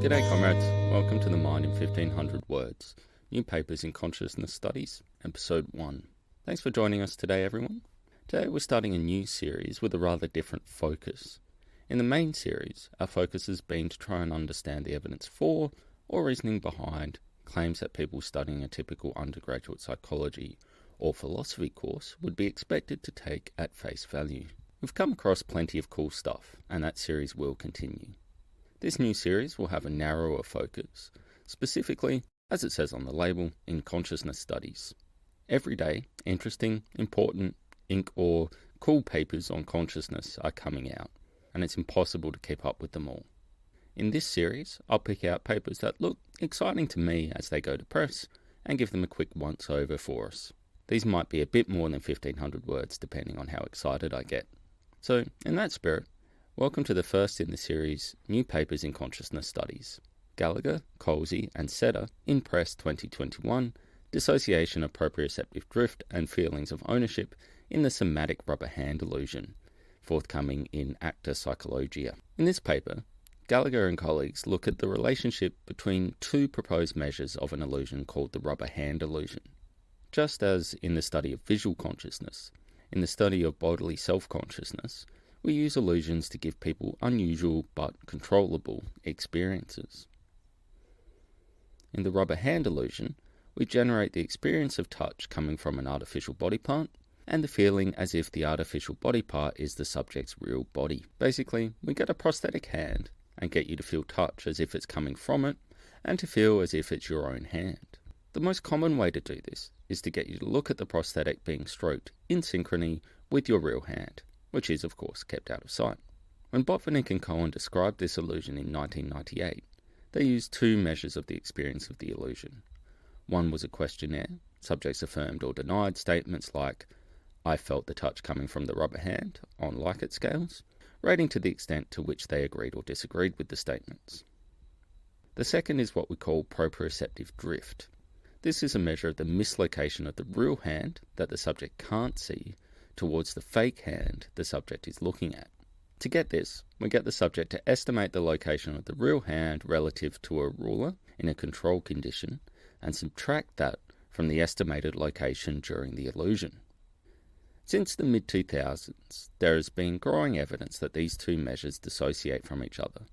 G'day comrades, welcome to the Mind in 1500 Words, New Papers in Consciousness Studies, Episode 1. Thanks for joining us today everyone. Today we're starting a new series with a rather different focus. In the main series, our focus has been to try and understand the evidence for, or reasoning behind, claims that people studying a typical undergraduate psychology or philosophy course would be expected to take at face value. We've come across plenty of cool stuff, and that series will continue. This new series will have a narrower focus, specifically, as it says on the label, in consciousness studies. Every day, interesting, important, or cool papers on consciousness are coming out, and it's impossible to keep up with them all. In this series, I'll pick out papers that look exciting to me as they go to press, and give them a quick once-over for us. These might be a bit more than 1500 words depending on how excited I get. So, in that spirit, welcome to the first in the series, New Papers in Consciousness Studies. Gallagher, Colsey and Setter in Press 2021, Dissociation of Proprioceptive Drift and Feelings of Ownership in the Somatic Rubber Hand Illusion, forthcoming in Acta Psychologia. In this paper, Gallagher and colleagues look at the relationship between two proposed measures of an illusion called the rubber hand illusion. Just as in the study of visual consciousness, in the study of bodily self-consciousness, we use illusions to give people unusual but controllable experiences. In the rubber hand illusion, we generate the experience of touch coming from an artificial body part, and the feeling as if the artificial body part is the subject's real body. Basically, we get a prosthetic hand and get you to feel touch as if it's coming from it, and to feel as if it's your own hand. The most common way to do this is to get you to look at the prosthetic being stroked in synchrony with your real hand, which is of course kept out of sight. When Botvinnik and Cohen described this illusion in 1998, they used two measures of the experience of the illusion. One was a questionnaire. Subjects affirmed or denied statements like, "I felt the touch coming from the rubber hand," on Likert scales, rating to the extent to which they agreed or disagreed with the statements. The second is what we call proprioceptive drift. This is a measure of the mislocation of the real hand that the subject can't see towards the fake hand the subject is looking at. To get this, we get the subject to estimate the location of the real hand relative to a ruler in a control condition and subtract that from the estimated location during the illusion. Since the mid-2000s, there has been growing evidence that these two measures dissociate from each other,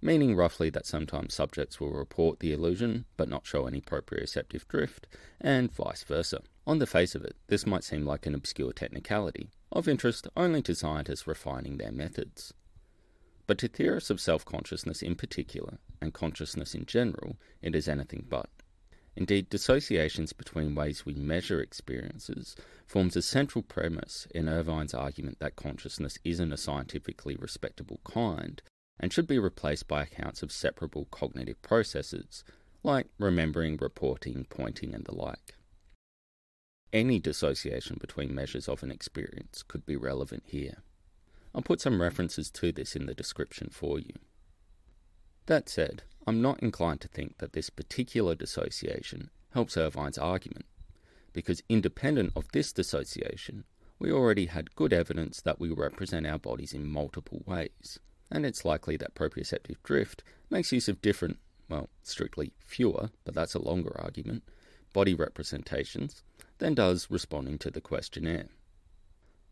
meaning roughly that sometimes subjects will report the illusion but not show any proprioceptive drift, and vice versa. On the face of it, this might seem like an obscure technicality, of interest only to scientists refining their methods. But to theorists of self-consciousness in particular, and consciousness in general, it is anything but. Indeed, dissociations between ways we measure experiences forms a central premise in Irvine's argument that consciousness isn't a scientifically respectable kind, and should be replaced by accounts of separable cognitive processes, like remembering, reporting, pointing, and the like. Any dissociation between measures of an experience could be relevant here. I'll put some references to this in the description for you. That said, I'm not inclined to think that this particular dissociation helps Irvine's argument, because independent of this dissociation, we already had good evidence that we represent our bodies in multiple ways. And it's likely that proprioceptive drift makes use of different, well, strictly fewer, but that's a longer argument, body representations than does responding to the questionnaire.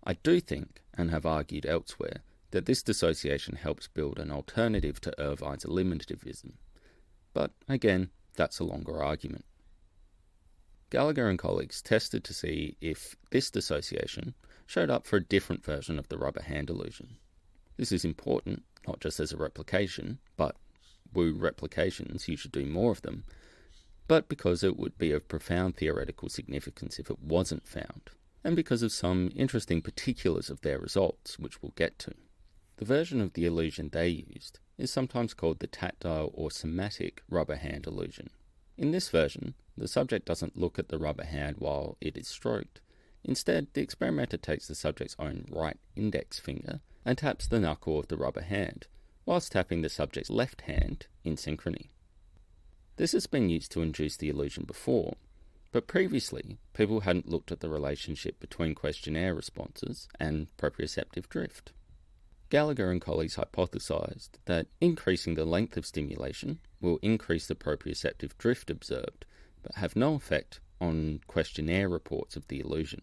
I do think, and have argued elsewhere, that this dissociation helps build an alternative to Irvine's eliminativism. But again, that's a longer argument. Gallagher and colleagues tested to see if this dissociation showed up for a different version of the rubber hand illusion. This is important, not just as a replication, but woo replications, you should do more of them, but because it would be of profound theoretical significance if it wasn't found, and because of some interesting particulars of their results, which we'll get to. The version of the illusion they used is sometimes called the tactile or somatic rubber hand illusion. In this version, the subject doesn't look at the rubber hand while it is stroked. Instead, the experimenter takes the subject's own right index finger and taps the knuckle of the rubber hand, whilst tapping the subject's left hand in synchrony. This has been used to induce the illusion before, but previously people hadn't looked at the relationship between questionnaire responses and proprioceptive drift. Gallagher and colleagues hypothesized that increasing the length of stimulation will increase the proprioceptive drift observed, but have no effect on questionnaire reports of the illusion.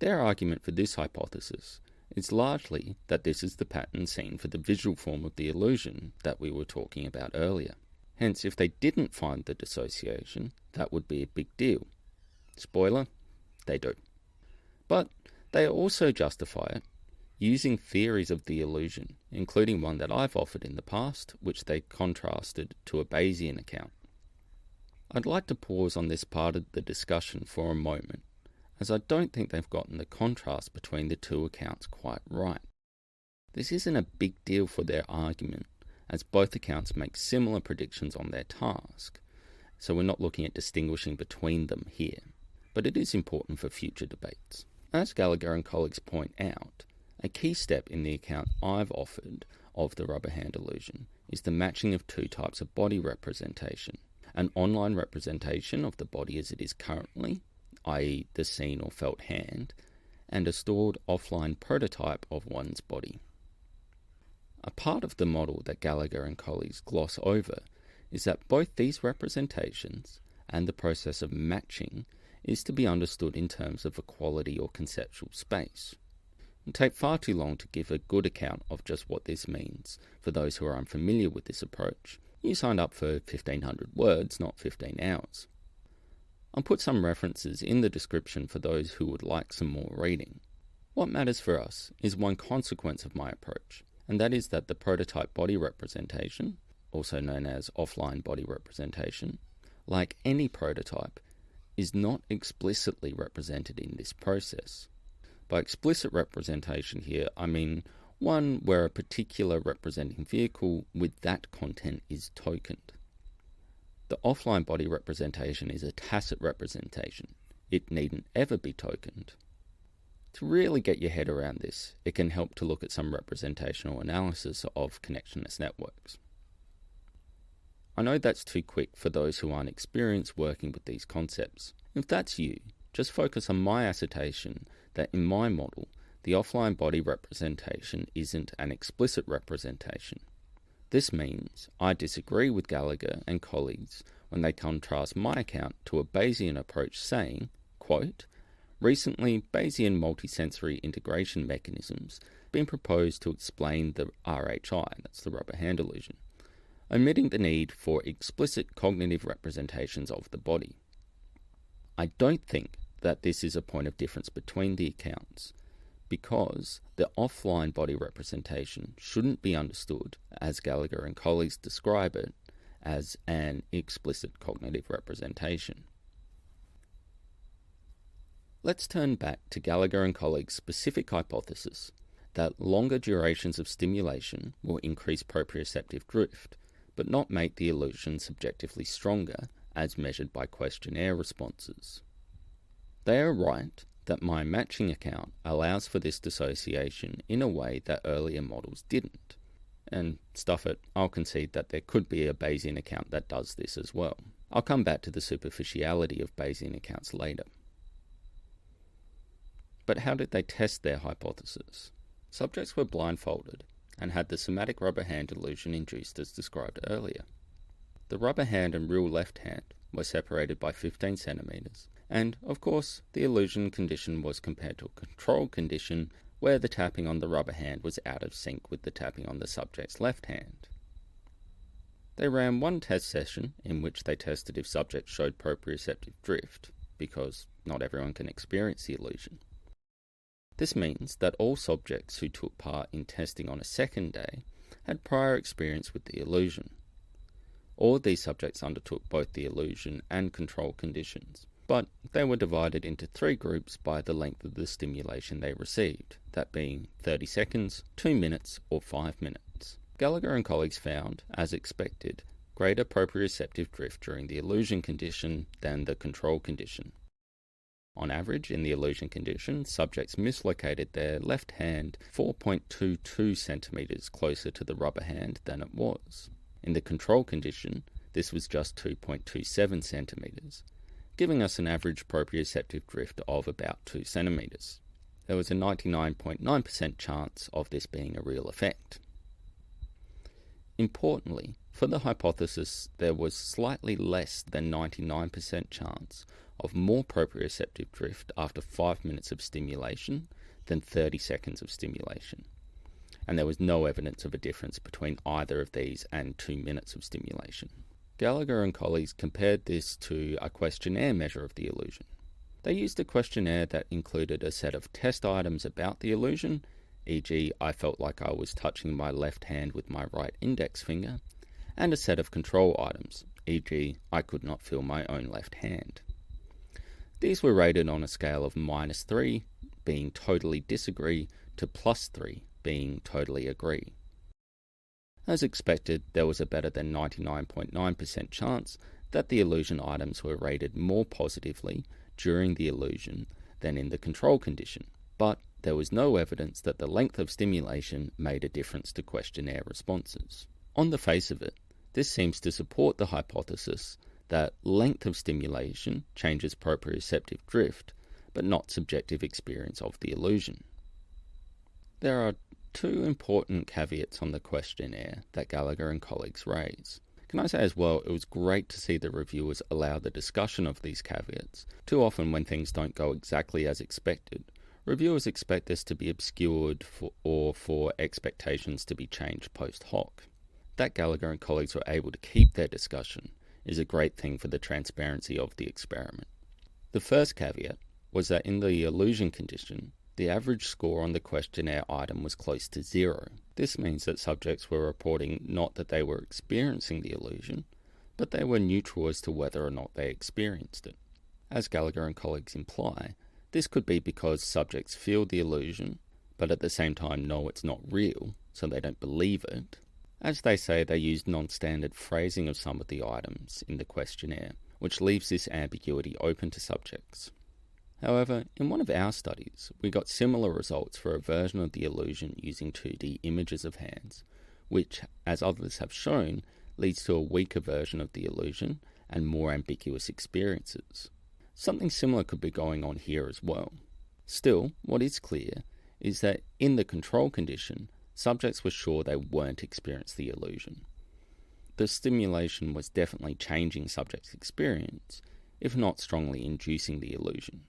Their argument for this hypothesis is largely that this is the pattern seen for the visual form of the illusion that we were talking about earlier. Hence, if they didn't find the dissociation, that would be a big deal. Spoiler, they do. But they also justify it using theories of the illusion, including one that I've offered in the past, which they contrasted to a Bayesian account. I'd like to pause on this part of the discussion for a moment, as I don't think they've gotten the contrast between the two accounts quite right. This isn't a big deal for their argument, as both accounts make similar predictions on their task, so we're not looking at distinguishing between them here, but it is important for future debates. As Gallagher and colleagues point out, a key step in the account I've offered of the rubber hand illusion is the matching of two types of body representation: an online representation of the body as it is currently, i.e. the seen or felt hand, and a stored offline prototype of one's body. A part of the model that Gallagher and colleagues gloss over is that both these representations and the process of matching is to be understood in terms of a quality or conceptual space. It would take far too long to give a good account of just what this means for those who are unfamiliar with this approach. You signed up for 1,500 words, not 15 hours. I'll put some references in the description for those who would like some more reading. What matters for us is one consequence of my approach, and that is that the prototype body representation, also known as offline body representation, like any prototype, is not explicitly represented in this process. By explicit representation here, I mean one where a particular representing vehicle with that content is tokened. The offline body representation is a tacit representation. It needn't ever be tokened. To really get your head around this, it can help to look at some representational analysis of connectionless networks. I know that's too quick for those who aren't experienced working with these concepts. If that's you, just focus on my assertion that in my model, the offline body representation isn't an explicit representation. This means I disagree with Gallagher and colleagues when they contrast my account to a Bayesian approach saying, quote, "Recently, Bayesian multisensory integration mechanisms have been proposed to explain the RHI, that's the rubber hand illusion, omitting the need for explicit cognitive representations of the body." I don't think that this is a point of difference between the accounts, because the offline body representation shouldn't be understood, as Gallagher and colleagues describe it, as an explicit cognitive representation. Let's turn back to Gallagher and colleagues' specific hypothesis that longer durations of stimulation will increase proprioceptive drift, but not make the illusion subjectively stronger as measured by questionnaire responses. They are right that my matching account allows for this dissociation in a way that earlier models didn't. And stuff it, I'll concede that there could be a Bayesian account that does this as well. I'll come back to the superficiality of Bayesian accounts later. But how did they test their hypothesis? Subjects were blindfolded and had the somatic rubber hand illusion induced as described earlier. The rubber hand and real left hand were separated by 15 centimeters, and, of course, the illusion condition was compared to a control condition where the tapping on the rubber hand was out of sync with the tapping on the subject's left hand. They ran one test session in which they tested if subjects showed proprioceptive drift, because not everyone can experience the illusion. This means that all subjects who took part in testing on a second day had prior experience with the illusion. All of these subjects undertook both the illusion and control conditions, but they were divided into 3 groups by the length of the stimulation they received, that being 30 seconds, 2 minutes, or 5 minutes. Gallagher and colleagues found, as expected, greater proprioceptive drift during the illusion condition than the control condition. On average, in the illusion condition, subjects mislocated their left hand 4.22 centimeters closer to the rubber hand than it was. In the control condition, this was just 2.27 centimeters, giving us an average proprioceptive drift of about 2 centimeters. there was a 99.9% chance of this being a real effect. Importantly, for the hypothesis, there was slightly less than 99% chance of more proprioceptive drift after 5 minutes of stimulation than 30 seconds of stimulation, and there was no evidence of a difference between either of these and 2 minutes of stimulation. Gallagher and colleagues compared this to a questionnaire measure of the illusion. They used a questionnaire that included a set of test items about the illusion, e.g. I felt like I was touching my left hand with my right index finger, and a set of control items, e.g. I could not feel my own left hand. These were rated on a scale of -3, being totally disagree, to +3, being totally agree. As expected, there was a better than 99.9% chance that the illusion items were rated more positively during the illusion than in the control condition, but there was no evidence that the length of stimulation made a difference to questionnaire responses. On the face of it, this seems to support the hypothesis that length of stimulation changes proprioceptive drift, but not subjective experience of the illusion. There are two important caveats on the questionnaire that Gallagher and colleagues raise. Can I say as well, it was great to see the reviewers allow the discussion of these caveats. Too often when things don't go exactly as expected, reviewers expect this to be obscured or for expectations to be changed post hoc. That Gallagher and colleagues were able to keep their discussion is a great thing for the transparency of the experiment. The first caveat was that in the illusion condition, the average score on the questionnaire item was close to 0. This means that subjects were reporting not that they were experiencing the illusion, but they were neutral as to whether or not they experienced it. As Gallagher and colleagues imply, this could be because subjects feel the illusion, but at the same time know it's not real, so they don't believe it. As they say, they used non-standard phrasing of some of the items in the questionnaire, which leaves this ambiguity open to subjects. However, in one of our studies, we got similar results for a version of the illusion using 2D images of hands, which, as others have shown, leads to a weaker version of the illusion and more ambiguous experiences. Something similar could be going on here as well. Still, what is clear is that in the control condition, subjects were sure they weren't experiencing the illusion. The stimulation was definitely changing subjects' experience, if not strongly inducing the illusion.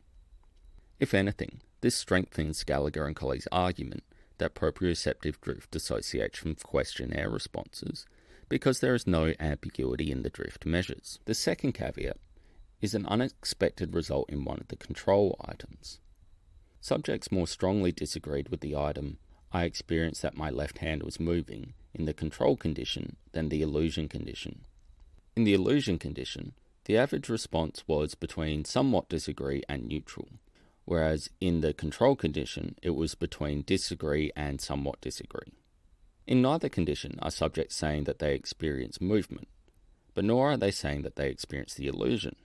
If anything, this strengthens Gallagher and colleagues' argument that proprioceptive drift dissociates from questionnaire responses because there is no ambiguity in the drift measures. The second caveat is an unexpected result in one of the control items. Subjects more strongly disagreed with the item, I experienced that my left hand was moving, in the control condition than the illusion condition. In the illusion condition, the average response was between somewhat disagree and neutral, whereas in the control condition it was between disagree and somewhat disagree. In neither condition are subjects saying that they experience movement, but nor are they saying that they experience the illusion.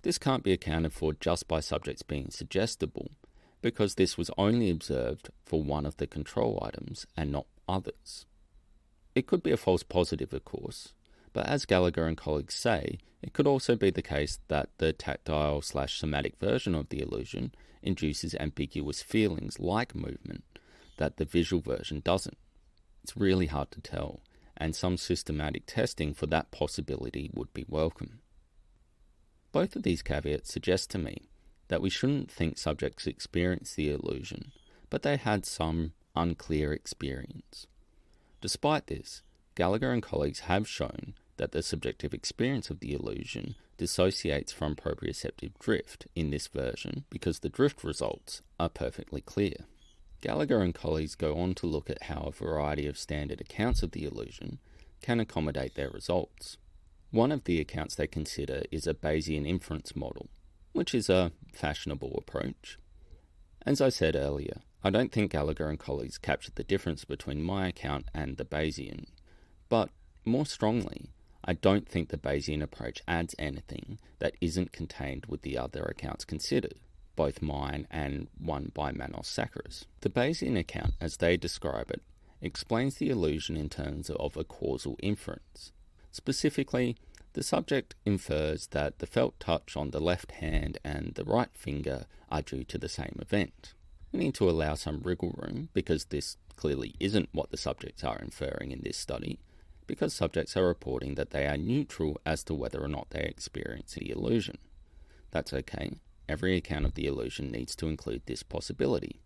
This can't be accounted for just by subjects being suggestible, because this was only observed for one of the control items and not others. It could be a false positive, of course, but as Gallagher and colleagues say, it could also be the case that the tactile/somatic version of the illusion induces ambiguous feelings like movement that the visual version doesn't. It's really hard to tell, and some systematic testing for that possibility would be welcome. Both of these caveats suggest to me that we shouldn't think subjects experience the illusion, but they had some unclear experience. Despite this, Gallagher and colleagues have shown that the subjective experience of the illusion dissociates from proprioceptive drift in this version because the drift results are perfectly clear. Gallagher and colleagues go on to look at how a variety of standard accounts of the illusion can accommodate their results. One of the accounts they consider is a Bayesian inference model, which is a fashionable approach. As I said earlier, I don't think Gallagher and colleagues captured the difference between my account and the Bayesian, but more strongly, I don't think the Bayesian approach adds anything that isn't contained with the other accounts considered, both mine and one by Manos Sakharis. The Bayesian account, as they describe it, explains the illusion in terms of a causal inference. Specifically, the subject infers that the felt touch on the left hand and the right finger are due to the same event. We need to allow some wriggle room, because this clearly isn't what the subjects are inferring in this study, because subjects are reporting that they are neutral as to whether or not they experience the illusion. That's okay. Every account of the illusion needs to include this possibility.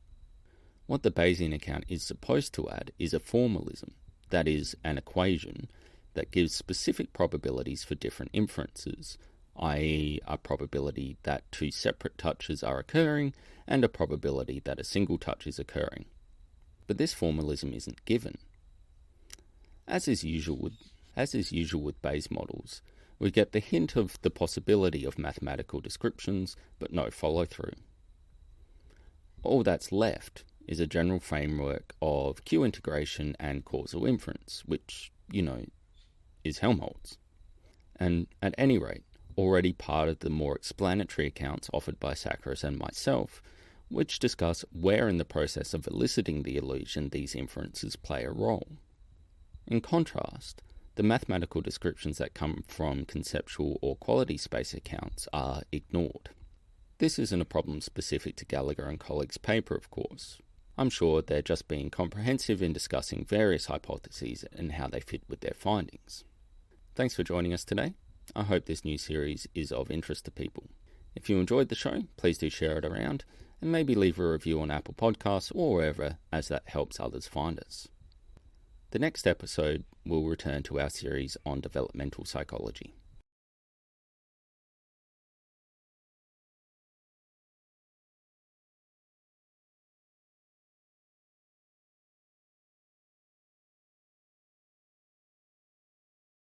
What the Bayesian account is supposed to add is a formalism, that is, an equation that gives specific probabilities for different inferences, i.e. a probability that two separate touches are occurring and a probability that a single touch is occurring. But this formalism isn't given. As is usual with Bayes models, we get the hint of the possibility of mathematical descriptions, but no follow-through. All that's left is a general framework of Q integration and causal inference, which, is Helmholtz. And at any rate, already part of the more explanatory accounts offered by Saccharis and myself, which discuss where in the process of eliciting the illusion these inferences play a role. In contrast, the mathematical descriptions that come from conceptual or quality space accounts are ignored. This isn't a problem specific to Gallagher and colleagues' paper, of course. I'm sure they're just being comprehensive in discussing various hypotheses and how they fit with their findings. Thanks for joining us today. I hope this new series is of interest to people. If you enjoyed the show, please do share it around, and maybe leave a review on Apple Podcasts or wherever, as that helps others find us. The next episode will return to our series on developmental psychology.